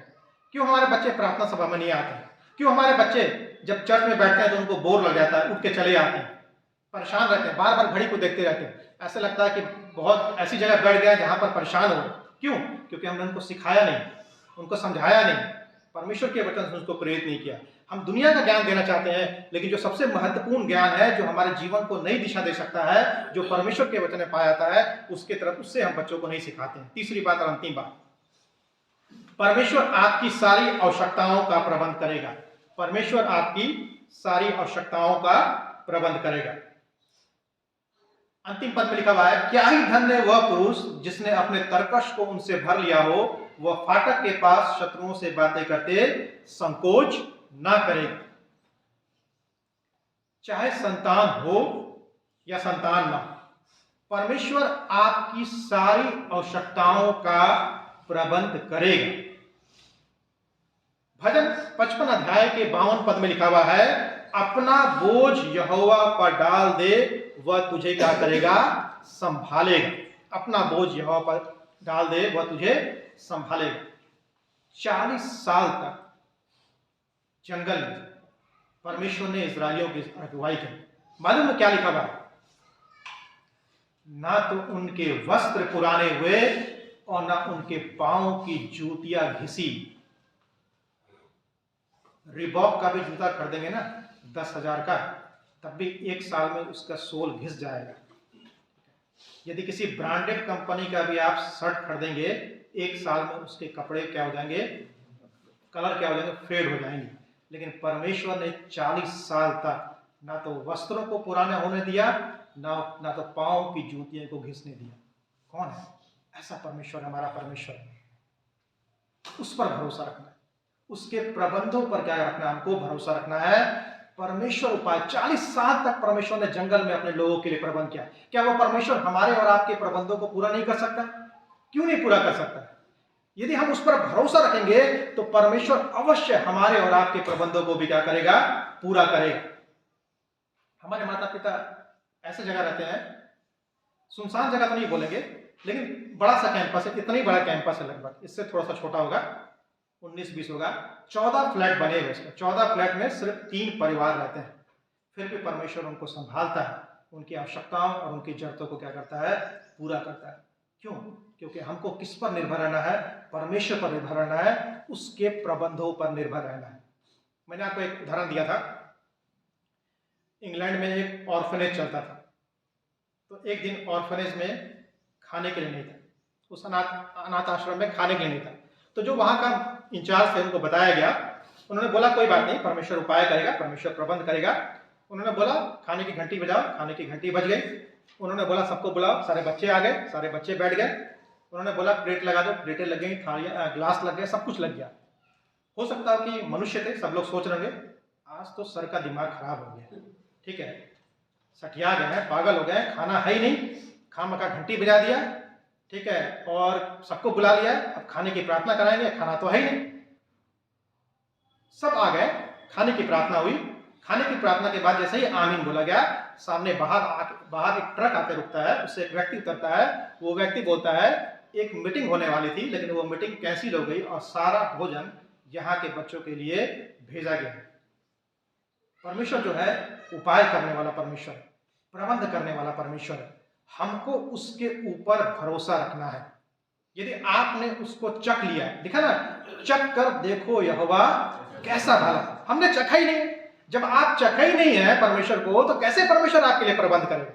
Speaker 1: क्यों हमारे बच्चे प्रार्थना सभा में नहीं आते? क्यों हमारे बच्चे जब चर्च में बैठते हैं तो उनको बोर लग जाता है, उठ के चले आते हैं, परेशान रहते हैं, बार बार घड़ी को देखते रहते हैं। ऐसा लगता है कि बहुत ऐसी जगह बैठ गया जहां पर परेशान हो। क्यों? क्योंकि हमने उनको सिखाया नहीं, उनको समझाया नहीं, परमेश्वर के वचन से उसको प्रेरित नहीं किया। हम दुनिया का ज्ञान देना चाहते हैं, लेकिन जो सबसे महत्वपूर्ण ज्ञान है, जो हमारे जीवन को नई दिशा दे सकता है, जो परमेश्वर के वचन में पाया जाता है, उसके तरफ उससे हम बच्चों को नहीं सिखाते हैं। तीसरी बात और अंतिम बात, परमेश्वर आपकी सारी आवश्यकताओं का प्रबंध करेगा। परमेश्वर आपकी सारी आवश्यकताओं का प्रबंध करेगा। अंतिम पद में लिखा हुआ है, क्या ही धन्य वह पुरुष जिसने अपने तरकश को उनसे भर लिया हो, वह फाटक के पास शत्रुओं से बातें करते संकोच ना करे। चाहे संतान हो या संतान ना, परमेश्वर आपकी सारी आवश्यकताओं का प्रबंध करेगा। भजन 55 अध्याय के 52 पद में लिखा हुआ है, अपना बोझ यहोवा पर डाल दे, वह तुझे क्या करेगा? संभालेगा। अपना बोझ यहोवा पर डाल दे, वह तुझे संभालेगा। 40 साल तक जंगल में परमेश्वर ने इस्राएलियों की अगुवाई की। मालूम है क्या लिखा हुआ? ना तो उनके वस्त्र पुराने हुए और ना उनके पांव की जूतियां घिसी। रिबॉक का भी जूता खरीदेंगे ना 10,000 का, तब भी 1 साल में उसका सोल घिस जाएगा। यदि किसी ब्रांडेड कंपनी का भी आप शर्ट खरीदेंगे, 1 साल में उसके कपड़े क्या हो जाएंगे, कलर क्या हो जाएंगे, फेड हो जाएंगे। लेकिन परमेश्वर ने 40 साल तक ना तो वस्त्रों को पुराने होने दिया, ना तो पांव की जूतियों को घिसने दिया। कौन है ऐसा परमेश्वर? हमारा परमेश्वर। उस पर भरोसा रखना है, उसके प्रबंधों पर क्या रखना है, हमको भरोसा रखना है। परमेश्वर उपाय 40 साल तक परमेश्वर ने जंगल में अपने लोगों के लिए प्रबंध किया। क्या वो परमेश्वर हमारे और आपके प्रबंधों को पूरा नहीं कर सकता? क्यों नहीं पूरा कर सकता? यदि हम उस पर भरोसा रखेंगे तो परमेश्वर अवश्य हमारे और आपके प्रबंधों को भी क्या करेगा, पूरा करेगा। हमारे माता पिता ऐसे जगह रहते हैं, सुनसान जगह तो नहीं बोलेंगे, लेकिन बड़ा सा कैंपस है, इतना ही बड़ा कैंपस है, लगभग इससे थोड़ा सा छोटा होगा, 19-20 होगा। 14 फ्लैट बने हुए इसमें। 14 फ्लैट में सिर्फ 3 परिवार रहते हैं। फिर भी परमेश्वर उनको संभालता है, उनकी आवश्यकताओं और उनकी जरूरतों को क्या करता है, पूरा करता है। क्यों? क्योंकि हमको किस पर निर्भर रहना है? परमेश्वर पर निर्भर रहना है, उसके प्रबंधों पर निर्भर रहना है। मैंने आपको एक उदाहरण दिया था, इंग्लैंड में एक ऑर्फनेज चलता था। तो एक दिन ऑर्फनेज में खाने के लिए नहीं था, उस अनाथ आश्रम में खाने के लिए नहीं था। तो जो वहां का इंचार्ज थे उनको बताया गया, उन्होंने बोला कोई बात नहीं, परमेश्वर उपाय करेगा, परमेश्वर प्रबंध करेगा। उन्होंने बोला खाने की घंटी बजाओ, खाने की घंटी बज गई। उन्होंने बोला सबको बुलाओ, सारे बच्चे आ गए, सारे बच्चे बैठ गए। उन्होंने बोला प्लेट लगा दो, प्लेटें लग गई, थालियां ग्लास लग गए, सब कुछ लग गया। हो सकता है कि मनुष्य थे, सब लोग सोच रहे आज तो सर का दिमाग खराब हो गया, ठीक है, सठिया गए हैं, पागल हो गए, खाना है ही नहीं, खाम का घंटी बजा दिया, ठीक है, और सबको बुला लिया, अब खाने की प्रार्थना कराएंगे, खाना तो है ही नहीं। सब आ गए, खाने की प्रार्थना हुई। खाने की प्रार्थना के बाद जैसे ही आमीन बोला गया, सामने बाहर एक ट्रक आकर रुकता है, उससे एक व्यक्ति उतरता है। वो व्यक्ति बोलता है एक मीटिंग होने वाली थी, लेकिन वो मीटिंग कैंसिल हो गई और सारा भोजन यहाँ के बच्चों के लिए भेजा गया। परमेश्वर जो है उपाय करने वाला परमेश्वर, प्रबंध करने वाला परमेश्वर है। हमको उसके ऊपर भरोसा रखना है। यदि आपने उसको चख लिया, देखा ना, चख कर देखो यहोवा कैसा भला। हमने चखा ही नहीं। जब आप चखा ही नहीं है परमेश्वर को, तो कैसे परमेश्वर आपके लिए प्रबंध करेगा?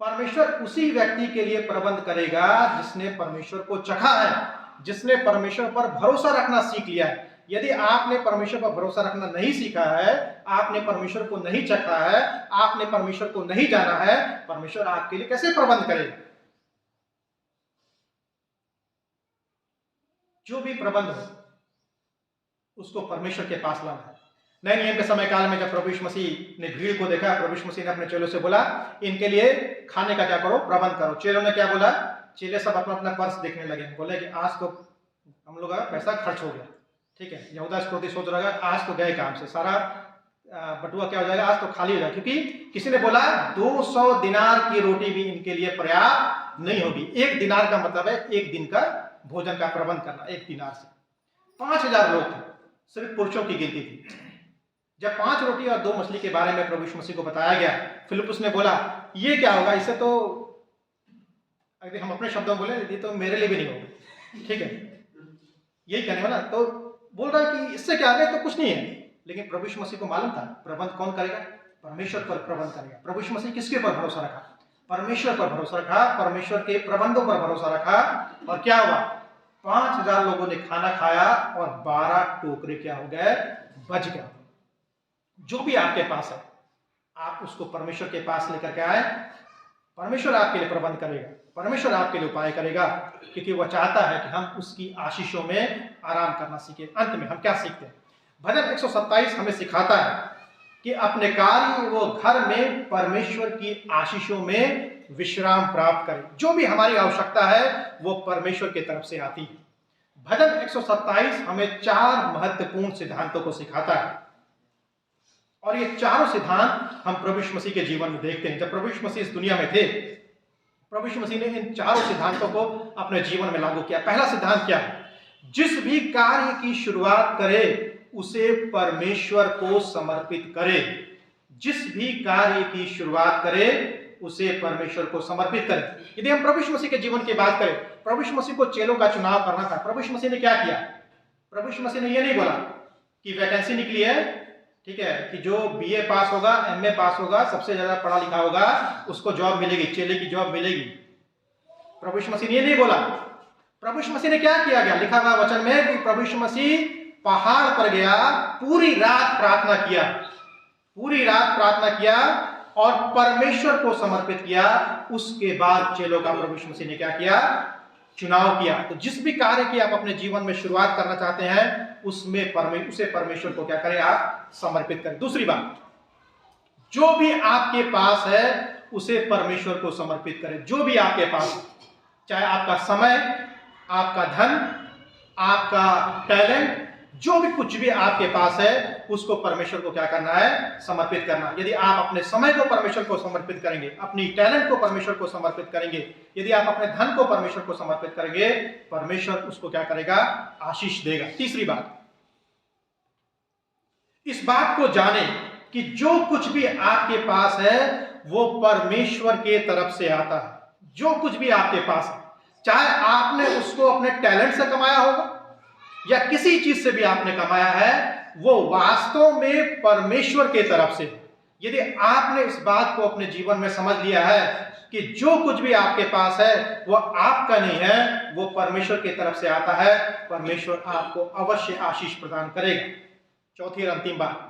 Speaker 1: परमेश्वर उसी व्यक्ति के लिए प्रबंध करेगा जिसने परमेश्वर को चखा है, जिसने परमेश्वर पर भरोसा रखना सीख लिया है। यदि आपने परमेश्वर पर भरोसा रखना नहीं सीखा है, आपने परमेश्वर को नहीं चखा है, आपने परमेश्वर को नहीं जाना है, परमेश्वर आपके लिए कैसे प्रबंध करेगा? जो भी प्रबंध हो उसको परमेश्वर के पास लाना है। नए नियम के समय काल में जब प्रभु यीशु मसीह ने भीड़ को देखा, प्रभु यीशु मसीह ने अपने चेलों से बोला इनके लिए खाने का क्या करो, प्रबंध करो। चेलों ने क्या बोला? चेले सब अपना अपना पर्स देखने लगे, बोले कि आज तो हम लोग का पैसा खर्च हो गया, ठीक है। यहूदा इस्करियोती सोच रहा है आज तो गए काम से, सारा बटुआ क्या हो जाएगा, आज तो खाली हो जाएगा। क्योंकि किसी ने बोला 200 दिनार की रोटी भी इनके लिए पर्याप्त नहीं होगी। 1 दिनार का मतलब है 1 दिन का भोजन का प्रबंध करना। 1 दिनार से 5000 लोग थे, सिर्फ पुरुषों की गिनती थी। जब 5 रोटी और 2 मछली के बारे में प्रभु यीशु मसीह को बताया गया, फिलिप्पुस ने बोला ये क्या होगा, इससे तो अगर हम अपने शब्दों में बोले ये तो मेरे लिए भी नहीं होगा, ठीक है, यही कहने वाला। तो बोल रहा है कि इससे क्या है, तो कुछ नहीं है। लेकिन प्रभु यीशु मसीह को मालूम था प्रबंध कौन करेगा, परमेश्वर पर प्रबंध करेगा। प्रभु यीशु मसीह किसके पर भरोसा रखा? परमेश्वर पर भरोसा रखा, परमेश्वर के प्रबंधों पर भरोसा रखा। और क्या हुआ? 5000 लोगों ने खाना खाया और 12 टोकरे क्या हो गए, बच गए। जो भी आपके पास है आप उसको परमेश्वर के पास लेकर के आए, परमेश्वर आपके लिए प्रबंध करेगा, परमेश्वर आपके लिए उपाय करेगा, क्योंकि वह चाहता है कि हम उसकी आशीषों में आराम करना सीखे। अंत में हम क्या सीखते हैं? भजन 127 हमें सिखाता है कि अपने कार्य वो घर में परमेश्वर की आशीषों में विश्राम प्राप्त करें। जो भी हमारी आवश्यकता है वो परमेश्वर की तरफ से आती है। भजन 127 हमें 4 महत्वपूर्ण सिद्धांतों को सिखाता है, और ये चारों सिद्धांत हम प्रभु यीशु मसीह के जीवन में देखते हैं। जब प्रभु यीशु मसीह इस दुनिया में थे, प्रभु यीशु मसीह ने इन चारों सिद्धांतों को अपने जीवन में लागू किया। पहला सिद्धांत क्या है? जिस भी कार्य की शुरुआत करे उसे परमेश्वर को समर्पित करे। जिस भी कार्य की शुरुआत करे उसे परमेश्वर को समर्पित करें। यदि हम प्रभु यीशु मसीह के जीवन की बात करें, प्रभु यीशु मसीह को चेलों का चुनाव करना था। प्रभु यीशु मसीह ने क्या किया? प्रभु यीशु मसीह ने ये नहीं बोला कि वैकेंसी निकली है, ठीक है, कि जो बीए पास होगा, एमए पास होगा, सबसे ज्यादा पढ़ा लिखा होगा, उसको जॉब मिलेगी, चेले की जॉब मिलेगी। प्रभु यीशु मसीह ने ये नहीं बोला। प्रभु यीशु मसीह ने क्या किया गया? लिखा हुआ वचन में कि प्रभु यीशु मसीह पहाड़ पर गया, पूरी रात प्रार्थना किया, पूरी रात प्रार्थना किया और परमेश्वर को समर्पित किया। उसके बाद चेलों का प्रभु यीशु मसीह ने क्या किया? चुनाव किया। तो जिस भी कार्य की आप अपने जीवन में शुरुआत करना चाहते हैं, उसमें उसे परमेश्वर को क्या करें? आप समर्पित करें। दूसरी बात, जो भी आपके पास है उसे परमेश्वर को समर्पित करें। जो भी आपके पास, चाहे आपका समय, आपका धन, आपका टैलेंट, जो भी कुछ भी आपके पास है, उसको परमेश्वर को क्या करना है? समर्पित करना। यदि आप अपने समय को परमेश्वर को समर्पित करेंगे, अपनी टैलेंट को परमेश्वर को समर्पित करेंगे, यदि आप अपने धन को परमेश्वर को समर्पित करेंगे, परमेश्वर उसको क्या करेगा? आशीष देगा। तीसरी बात, इस बात को जाने कि जो कुछ भी आपके पास है वो परमेश्वर के तरफ से आता है। जो कुछ भी आपके पास है, चाहे आपने उसको अपने टैलेंट से कमाया होगा या किसी चीज से भी आपने कमाया है, वो वास्तव में परमेश्वर के तरफ से। यदि आपने इस बात को अपने जीवन में समझ लिया है कि जो कुछ भी आपके पास है वो आपका नहीं है, वो परमेश्वर की तरफ से आता है, परमेश्वर आपको अवश्य आशीष प्रदान करेगा। चौथी और अंतिम बात,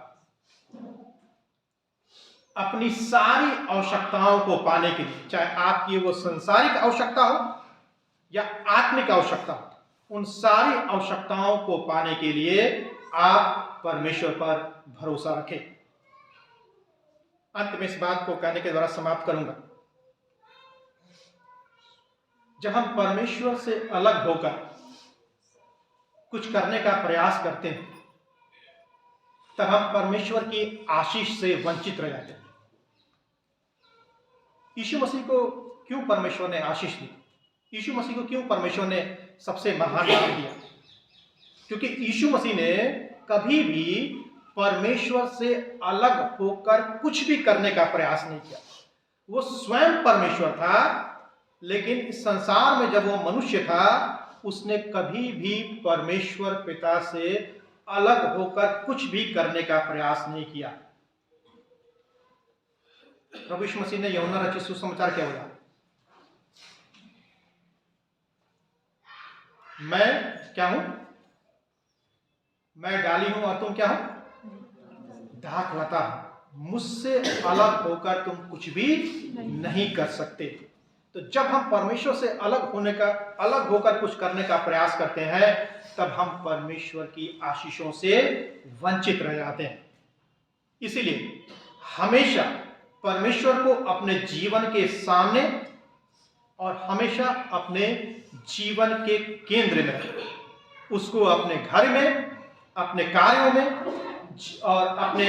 Speaker 1: अपनी सारी आवश्यकताओं को पाने के लिए, चाहे आपकी वो सांसारिक आवश्यकता हो या आत्मिक आवश्यकता हो, उन सारी आवश्यकताओं को पाने के लिए आप परमेश्वर पर भरोसा रखें। अंत में इस बात को कहने के द्वारा समाप्त करूंगा, जब हम परमेश्वर से अलग होकर कुछ करने का प्रयास करते हैं, तब हम परमेश्वर की आशीष से वंचित रह जाते हैं। यीशु मसीह को क्यों परमेश्वर ने आशीष दी? यीशु मसीह को क्यों परमेश्वर ने सबसे महान नाम दिया? क्योंकि यीशु मसीह ने कभी भी परमेश्वर से अलग होकर कुछ भी करने का प्रयास नहीं किया। वो स्वयं परमेश्वर था, लेकिन इस संसार में जब वो मनुष्य था, उसने कभी भी परमेश्वर पिता से अलग होकर कुछ भी करने का प्रयास नहीं किया। प्रभु यीशु मसीह ने यूहन्ना रचित सुसमाचार क्या बोला? मैं क्या हूं? मैं डाली हूं और तुम क्या हो? दाखलता हूं। मुझसे अलग होकर तुम कुछ भी नहीं कर सकते। तो जब हम परमेश्वर से अलग होकर कुछ करने का प्रयास करते हैं, तब हम परमेश्वर की आशीषों से वंचित रह जाते हैं। इसीलिए हमेशा परमेश्वर को अपने जीवन के सामने और हमेशा अपने जीवन के केंद्र में रखें। उसको अपने घर में, अपने कार्यों में और अपने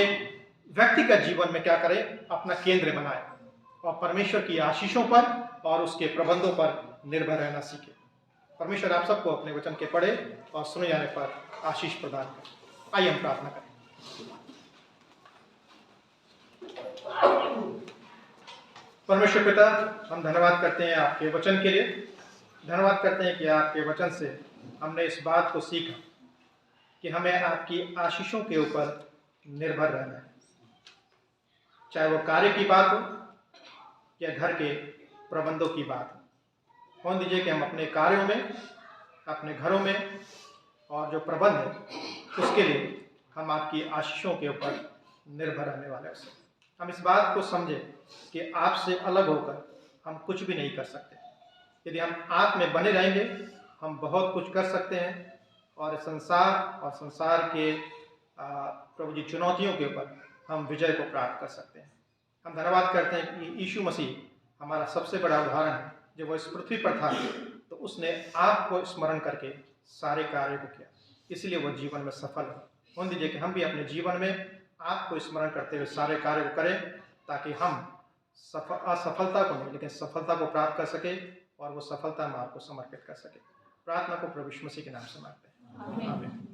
Speaker 1: व्यक्तिगत जीवन में क्या करें? अपना केंद्र बनाएं और परमेश्वर की आशीषों पर और उसके प्रबंधों पर निर्भर रहना सीखें। परमेश्वर आप सबको अपने वचन के पढ़े और सुने जाने पर आशीष प्रदान करें। आइए हम प्रार्थना करें। परमेश्वर पिता, हम धन्यवाद करते हैं आपके वचन के लिए। धन्यवाद करते हैं कि आपके वचन से हमने इस बात को सीखा कि हमें आपकी आशीषों के ऊपर निर्भर रहना है, चाहे वो कार्य की बात हो या घर के प्रबंधों की बात हो। होने दीजिए कि हम अपने कार्यों में, अपने घरों में और जो प्रबंध है उसके लिए हम आपकी आशीषों के ऊपर निर्भर रहने वाले हैं। हम इस बात को समझें कि आपसे अलग होकर हम कुछ भी नहीं कर सकते। यदि हम आप में बने रहेंगे, हम बहुत कुछ कर सकते हैं और संसार के प्रभु जी चुनौतियों के ऊपर हम विजय को प्राप्त कर सकते हैं। हम धन्यवाद करते हैं कि यीशु मसीह हमारा सबसे बड़ा उदाहरण है। जब वो इस पृथ्वी पर था तो उसने आपको स्मरण करके सारे कार्य को किया, इसलिए वो जीवन में सफल हो। होने दीजिए कि हम भी अपने जीवन में आपको स्मरण करते हुए सारे कार्य को करें, ताकि हम असफलता को नहीं लेकिन सफलता को प्राप्त कर सके और वो सफलता हम आपको समर्पित कर सके। प्रार्थना को प्रभु यीशु मसीह के नाम से मांगते हैं। आमीन।